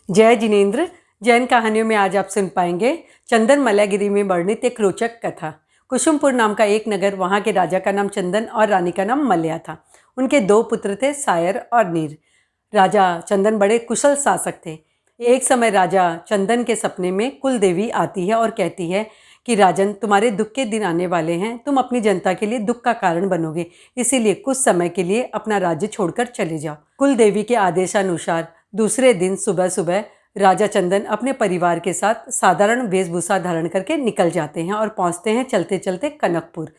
जय जिनेंद्र। जैन कहानियों में आज आप सुन पाएंगे चंदन मलयगिरी में वर्णित एक रोचक कथा। कुसुमपुर नाम का एक नगर, वहाँ के राजा का नाम चंदन और रानी का नाम मलया था। उनके 2 पुत्र थे, सायर और नीर। राजा चंदन बड़े कुशल शासक थे। एक समय राजा चंदन के सपने में कुल देवी आती है और कहती है कि राजन, तुम्हारे दुख के दिन आने वाले हैं, तुम अपनी जनता के लिए दुख का कारण बनोगे, इसीलिए कुछ समय के लिए अपना राज्य छोड़कर चले जाओ। कुल देवी के आदेशानुसार दूसरे दिन सुबह सुबह राजा चंदन अपने परिवार के साथ साधारण वेशभूषा धारण करके निकल जाते हैं और पहुंचते हैं चलते चलते कनकपुर।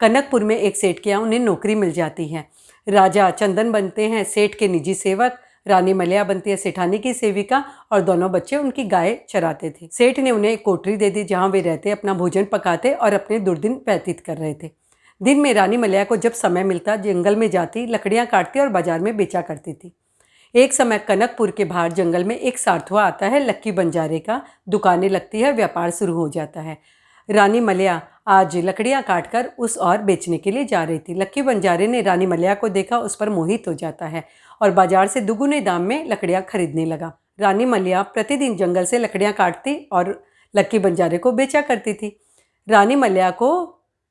कनकपुर में एक सेठ के यहाँ उन्हें नौकरी मिल जाती है। राजा चंदन बनते हैं सेठ के निजी सेवक, रानी मलया बनती है सेठानी की सेविका और दोनों बच्चे उनकी गाय चराते थे। सेठ ने उन्हें एक कोठरी दे दी जहाँ वे रहते, अपना भोजन पकाते और अपने दुर्दिन व्यतीत कर रहे थे। दिन में रानी मलया को जब समय मिलता जंगल में जाती, लकड़ियाँ काटती और बाजार में बेचा करती थी। एक समय कनकपुर के बाहर जंगल में एक सारथुआ आता है, लक्की बंजारे का। दुकानें लगती है, व्यापार शुरू हो जाता है। रानी मलया आज लकड़ियां काटकर उस और बेचने के लिए जा रही थी। लक्की बंजारे ने रानी मलया को देखा, उस पर मोहित हो जाता है और बाजार से दुगुने दाम में लकड़ियां खरीदने लगा। रानी मलया प्रतिदिन जंगल से लकड़ियां काटती और लक्की बंजारे को बेचा करती थी। रानी मलया को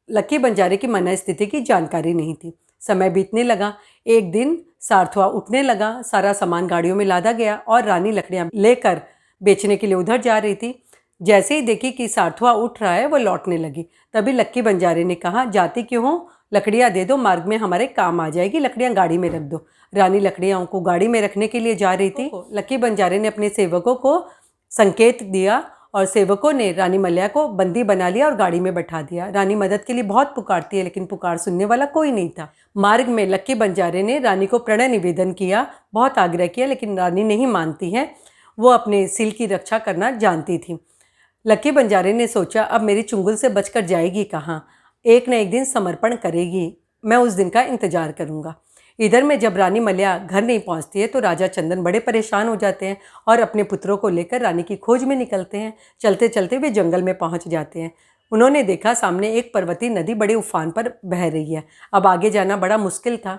लक्की बंजारे की मनस्थिति की जानकारी नहीं थी। समय बीतने लगा। एक दिन सारथुआ उठने लगा, सारा सामान गाड़ियों में लादा गया और रानी लकड़ियां लेकर बेचने के लिए उधर जा रही थी। जैसे ही देखी कि सारथुआ उठ रहा है, वो लौटने लगी। तभी लक्की बंजारे ने कहा, जाती क्यों हो, लकड़ियां दे दो, मार्ग में हमारे काम आ जाएगी, लकड़ियां गाड़ी में रख दो। रानी लकड़ियां को गाड़ी में रखने के लिए जा रही थी। लक्की बंजारे ने अपने सेवकों को संकेत दिया और सेवकों ने रानी मलया को बंदी बना लिया और गाड़ी में बैठा दिया। रानी मदद के लिए बहुत पुकारती है, लेकिन पुकार सुनने वाला कोई नहीं था। मार्ग में लक्की बंजारे ने रानी को प्रणय निवेदन किया, बहुत आग्रह किया, लेकिन रानी नहीं मानती है। वो अपने सिल की रक्षा करना जानती थी। लक्की बंजारे ने सोचा, अब मेरी चुंगल से बचकर जाएगी कहाँ, एक न एक दिन समर्पण करेगी, मैं उस दिन का इंतजार करूँगा। इधर में जब रानी मलया घर नहीं पहुंचती है तो राजा चंदन बड़े परेशान हो जाते हैं और अपने पुत्रों को लेकर रानी की खोज में निकलते हैं। चलते चलते वे जंगल में पहुंच जाते हैं। उन्होंने देखा सामने एक पर्वतीय नदी बड़े उफान पर बह रही है। अब आगे जाना बड़ा मुश्किल था।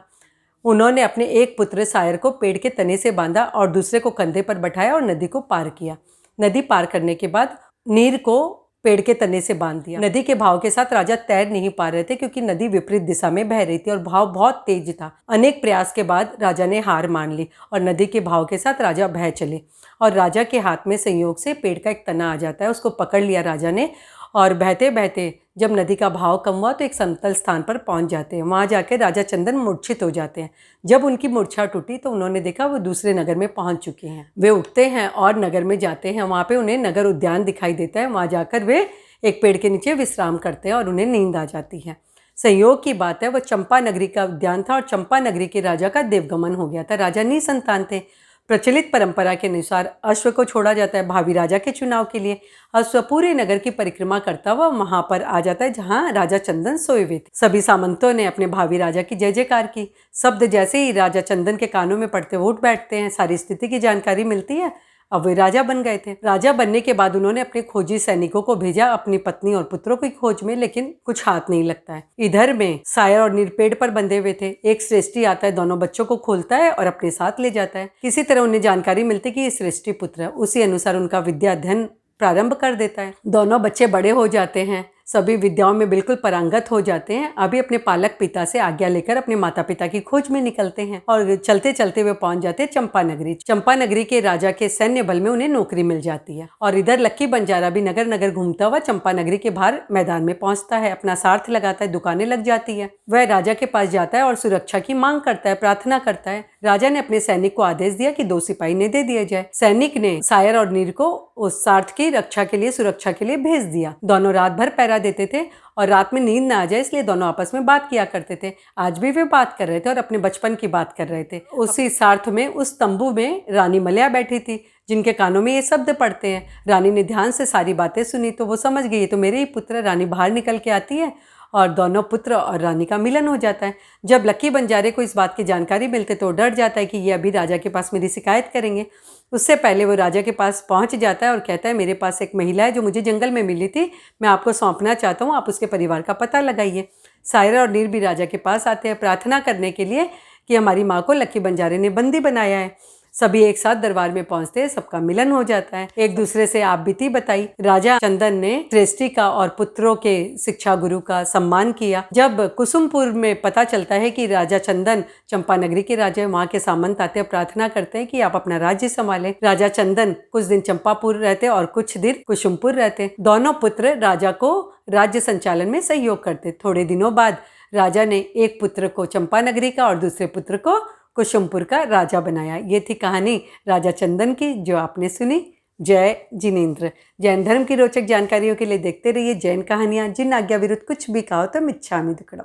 उन्होंने अपने एक पुत्र सायर को पेड़ के तने से बांधा और दूसरे को कंधे पर बैठाया और नदी को पार किया। नदी पार करने के बाद नीर को पेड़ के तने से बांध दिया। नदी के भाव के साथ राजा तैर नहीं पा रहे थे क्योंकि नदी विपरीत दिशा में बह रही थी और भाव बहुत तेज था। अनेक प्रयास के बाद राजा ने हार मान ली और नदी के भाव के साथ राजा बह चले और राजा के हाथ में संयोग से पेड़ का एक तना आ जाता है। उसको पकड़ लिया राजा ने और बहते बहते जब नदी का भाव कम हुआ तो एक समतल स्थान पर पहुंच जाते हैं। वहां जाकर राजा चंदन मूर्छित हो जाते हैं। जब उनकी मूर्छा टूटी तो उन्होंने देखा वो दूसरे नगर में पहुंच चुके हैं। वे उठते हैं और नगर में जाते हैं। वहां पे उन्हें नगर उद्यान दिखाई देता है। वहां जाकर वे एक पेड़ के नीचे विश्राम करते हैं और उन्हें नींद आ जाती है। संयोग की बात है, वह चंपा नगरी का उद्यान था और चंपा नगरी के राजा का देवगमन हो गया था। राजा निसंतान थे। प्रचलित परंपरा के अनुसार अश्व को छोड़ा जाता है भावी राजा के चुनाव के लिए। अश्व पूरे नगर की परिक्रमा करता हुआ वहां पर आ जाता है जहां राजा चंदन सोए हुए थे। सभी सामंतों ने अपने भावी राजा की जय जयकार की। शब्द जैसे ही राजा चंदन के कानों में पड़ते उठ बैठते हैं। सारी स्थिति की जानकारी मिलती है। अब वे राजा बन गए थे। राजा बनने के बाद उन्होंने अपने खोजी सैनिकों को भेजा अपनी पत्नी और पुत्रों की खोज में, लेकिन कुछ हाथ नहीं लगता है। इधर में सायर और नीर पेड़ पर बंधे हुए थे। एक श्रेष्ठी आता है, दोनों बच्चों को खोलता है और अपने साथ ले जाता है। किसी तरह उन्हें जानकारी मिलती कि ये श्रेष्ठी पुत्र है। उसी अनुसार उनका विद्या अध्ययन प्रारंभ कर देता है। दोनों बच्चे बड़े हो जाते हैं, सभी विद्याओं में बिल्कुल पारंगत हो जाते हैं। अभी अपने पालक पिता से आज्ञा लेकर अपने माता पिता की खोज में निकलते हैं और चलते चलते वे पहुंच जाते हैं चंपा नगरी। चंपा नगरी के राजा के सैन्य बल में उन्हें नौकरी मिल जाती है और इधर लक्की बंजारा भी नगर नगर घूमता हुआ चंपा नगरी के बाहर मैदान में पहुंचता है। अपना सार्थ लगाता है, दुकानें लग जाती है। वह राजा के पास जाता है और सुरक्षा की मांग करता है, प्रार्थना करता है। राजा ने अपने सैनिक को आदेश दिया कि 2 सिपाही ने दे दिया जाए। सैनिक ने सायर और नीर को उस सार्थ की रक्षा के लिए, सुरक्षा के लिए भेज दिया। दोनों रात भर पहरा देते थे और रात में नींद ना आ जाए इसलिए दोनों आपस में बात किया करते थे। आज भी वे बात कर रहे थे और अपने बचपन की बात कर रहे थे। उसी सार्थ में, उस तंबू में रानी मलया बैठी थी जिनके कानों में ये शब्द पड़ते हैं। रानी ने ध्यान से सारी बातें सुनी तो वो समझ गई, ये तो मेरे ही पुत्र। रानी बाहर निकल के आती है और दोनों पुत्र और रानी का मिलन हो जाता है। जब लक्की बंजारे को इस बात की जानकारी मिलती तो डर जाता है कि ये अभी राजा के पास मेरी शिकायत करेंगे। उससे पहले वो राजा के पास पहुंच जाता है और कहता है, मेरे पास एक महिला है जो मुझे जंगल में मिली थी, मैं आपको सौंपना चाहता हूँ, आप उसके परिवार का पता लगाइए। सायरा और नीर भी राजा के पास आते हैं प्रार्थना करने के लिए कि हमारी माँ को लक्की बंजारे ने बंदी बनाया है। सभी एक साथ दरबार में पहुंचते हैं, सबका मिलन हो जाता है, एक दूसरे से आप बीती बताई। राजा चंदन ने श्रेष्ठी का और पुत्रों के शिक्षा गुरु का सम्मान किया। जब कुसुमपुर में पता चलता है कि राजा चंदन चंपानगरी के राजा, वहाँ के सामंत आते हैं, प्रार्थना करते हैं कि आप अपना राज्य संभालें। राजा चंदन कुछ दिन चंपापुर रहते और कुछ दिन कुसुमपुर रहते। दोनों पुत्र राजा को राज्य संचालन में सहयोग करते। थोड़े दिनों बाद राजा ने एक पुत्र को चंपानगरी का और दूसरे पुत्र को कुसुमपुर का राजा बनाया। ये थी कहानी राजा चंदन की, जो आपने सुनी। जय जिनेंद्र। जैन धर्म की रोचक जानकारियों के लिए देखते रहिए जैन कहानियाँ। जिन आज्ञा विरुद्ध कुछ भी कहा तो मिच्छामि दुक्कडम।